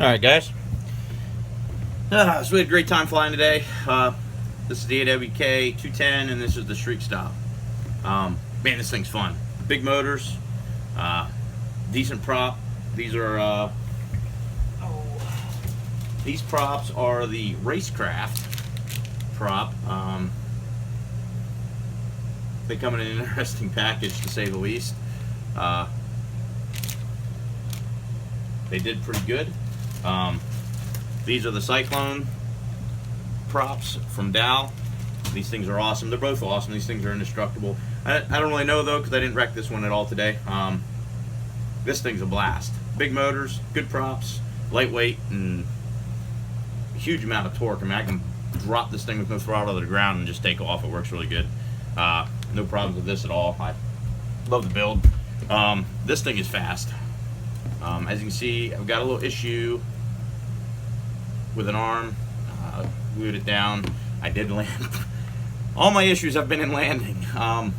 Alright guys, so we had a great time flying today. This is the AWK 210 and this is the Shriek style. Man, this thing's fun. Big motors, decent prop. These are these props are the Racecraft prop. They come in an interesting package, to say the least. They did pretty good. These are the Cyclone props from Dow. These things are awesome. They're both awesome. These things are indestructible. I don't really know though, because I didn't wreck this one at all today. This thing's a blast. Big motors, good props, lightweight, and a huge amount of torque. I mean, I can drop this thing with no throttle to the ground and just take off. It works really good. No problems with this at all. I love the build. This thing is fast. As you can see, I've got a little issue with an arm. Glued it down. I did land. All my issues have been in landing. I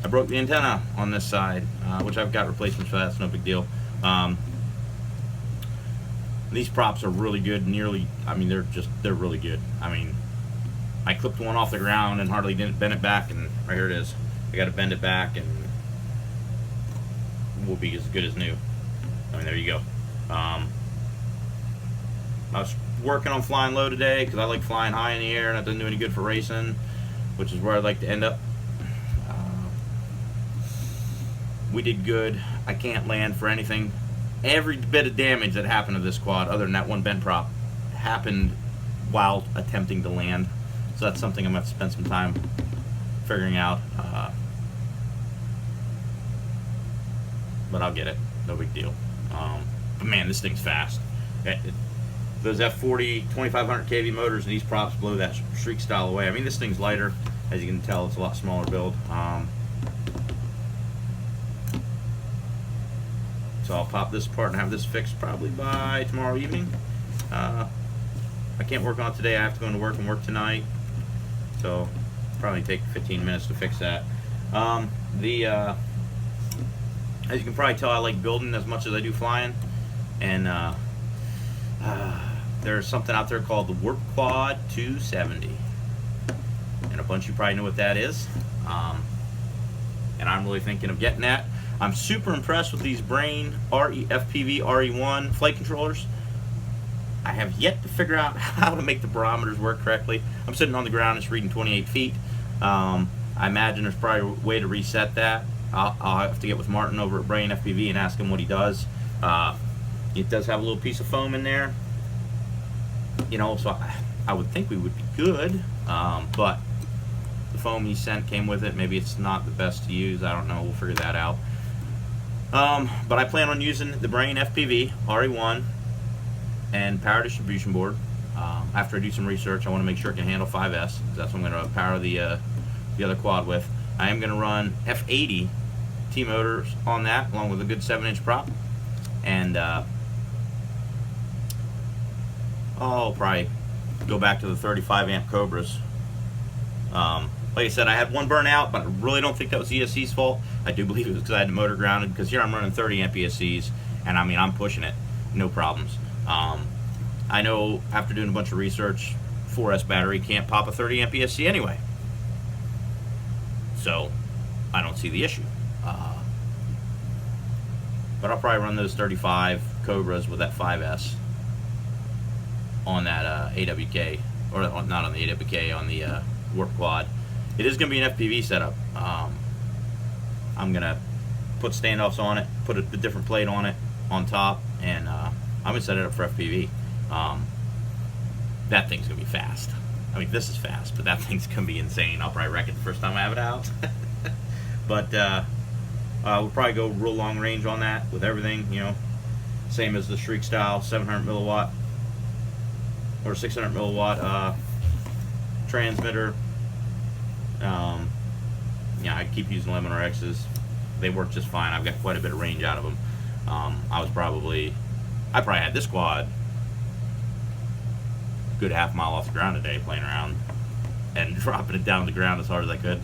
broke the antenna on this side, which I've got replacements for that. It's no big deal. These props are really good. I mean, they're really good. I mean, I clipped one off the ground and hardly didn't bend it back, and right here it is. I got to bend it back, and will be as good as new. I mean, there you go. I was working on flying low today because I like flying high in the air, and that doesn't do any good for racing, which is where I'd like to end up. We did good. I can't land for anything. Every bit of damage that happened to this quad, other than that one bent prop, happened while attempting to land. So that's something I'm going to have to spend some time figuring out. But I'll get it. No big deal. But man, this thing's fast. Those F40 2500 kV motors and these props blow that Shriek style away. I mean, this thing's lighter. As you can tell, it's a lot smaller build. So I'll pop this apart and have this fixed probably by tomorrow evening. I can't work on it today. I have to go into work and work tonight. So probably take 15 minutes to fix that. As you can probably tell, I like building as much as I do flying. And there's something out there called the Warp Quad 270. And a bunch of you probably know what that is. And I'm really thinking of getting that. I'm super impressed with these Brain FPV RE1 flight controllers. I have yet to figure out how to make the barometers work correctly. I'm sitting on the ground, it's reading 28 feet. I imagine there's probably a way to reset that. I'll have to get with Martin over at Brain FPV and ask him what he does. It does have a little piece of foam in there. You know, so I would think we would be good. But the foam he sent came with it. Maybe it's not the best to use. I don't know. We'll figure that out. But I plan on using the Brain FPV RE1 and power distribution board. After I do some research, I want to make sure it can handle 5S. That's what I'm going to power the other quad with. I am going to run F80 T motors on that, along with a good 7-inch prop. And I'll probably go back to the 35 amp Cobras. Like I said, I had one burn out, but I really don't think that was ESC's fault. I do believe it was because I had the motor grounded, because here I'm running 30 amp ESCs, and I mean, I'm pushing it, no problems. I know after doing a bunch of research, 4S battery can't pop a 30 amp ESC anyway. So, I don't see the issue. But I'll probably run those 35 Cobras with that 5S on that AWK, or not on the AWK, on the Warp Quad. It is going to be an FPV setup. I'm going to put standoffs on it, put a different plate on it, on top, and I'm going to set it up for FPV. That thing's going to be fast. I mean, this is fast, but that thing's going to be insane. I'll probably wreck it the first time I have it out. But we'll probably go real long range on that with everything, you know. Same as the Shriek style, 700 milliwatt or 600 milliwatt transmitter. Yeah, I keep using Laminar X's. They work just fine. I've got quite a bit of range out of them. I probably had this quad a good half mile off the ground today, playing around and dropping it down to the ground as hard as I could.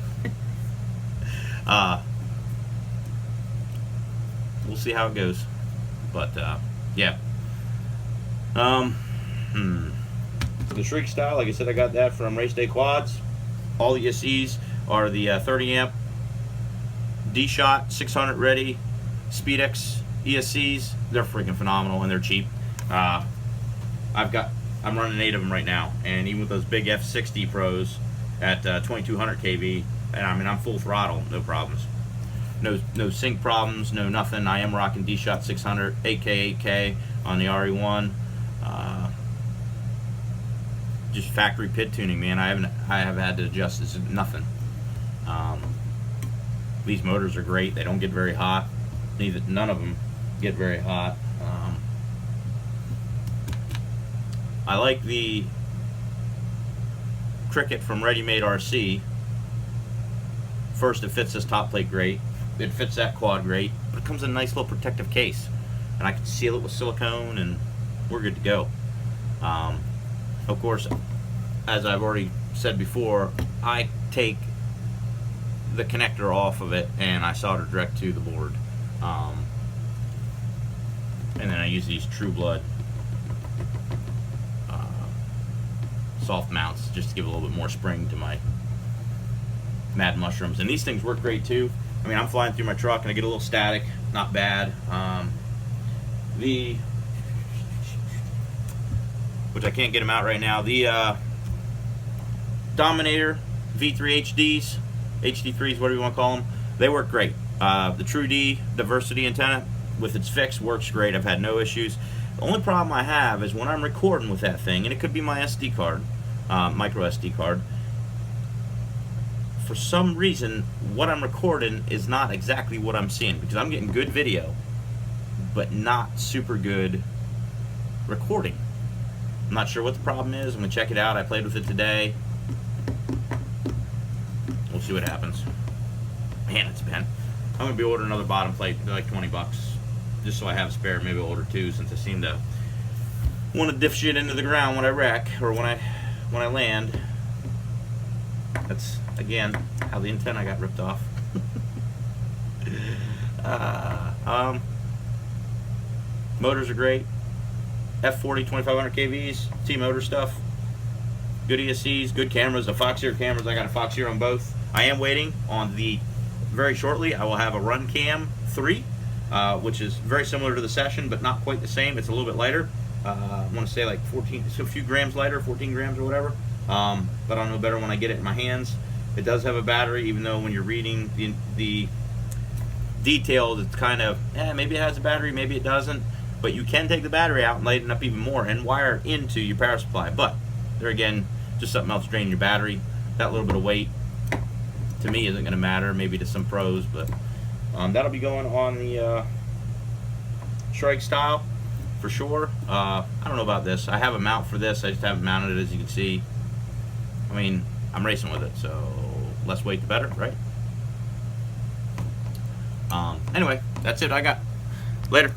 We'll see how it goes. But yeah, The Shriek style, like I said, I got that from Race Day Quads. All the ESCs are the 30 amp D-Shot 600 ready Speedex ESCs. They're freaking phenomenal and they're cheap. I'm running 8 of them right now, and even with those big F60 Pros at 2200 kV, and I mean I'm full throttle, no problems. No sync problems, no nothing. I am rocking D-Shot 600 8K on the RE1. Just factory pit tuning, man. I have had to adjust this. Nothing. These motors are great. They don't get very hot. None of them get very hot. I like the Cricket from Ready Made RC. First, it fits this top plate great. It fits that quad great, but it comes in a nice little protective case, and I can seal it with silicone, and we're good to go. Of course, as I've already said before, I take the connector off of it and I solder direct to the board, and then I use these True Blood soft mounts just to give a little bit more spring to my Mad Mushrooms. And these things work great too. I mean, I'm flying through my truck and I get a little static, not bad. Which I can't get them out right now. The Dominator V3 HDs, HD3s, whatever you want to call them, they work great. The True D diversity antenna with its fix works great. I've had no issues. The only problem I have is when I'm recording with that thing, and it could be my SD card, micro SD card. For some reason, what I'm recording is not exactly what I'm seeing, because I'm getting good video, but not super good recording. I'm not sure what the problem is. I'm gonna check it out. I played with it today. We'll see what happens. Man, it's been. I'm gonna be ordering another bottom plate, like 20 bucks, just so I have a spare. Maybe I'll order 2, since I seem to want to diff shit into the ground when I wreck or when I land. That's again how the antenna got ripped off. Motors are great. F40 2500 kVs, T-motor stuff, good ESCs, good cameras, the Fox Ear cameras. I got a Fox Ear on both. I am waiting on very shortly, I will have a Runcam 3, which is very similar to the Session, but not quite the same. It's a little bit lighter. I want to say like 14, so a few grams lighter, 14 grams or whatever. But I'll know better when I get it in my hands. It does have a battery, even though when you're reading the details, it's kind of, maybe it has a battery, maybe it doesn't. But you can take the battery out and lighten up even more and wire it into your power supply. But there again, just something else draining your battery. That little bit of weight, to me, isn't going to matter. Maybe to some pros, but that'll be going on the Shrike style for sure. I don't know about this. I have a mount for this. I just haven't mounted it, as you can see. I mean, I'm racing with it, so less weight the better, right? Anyway, that's it I got. Later.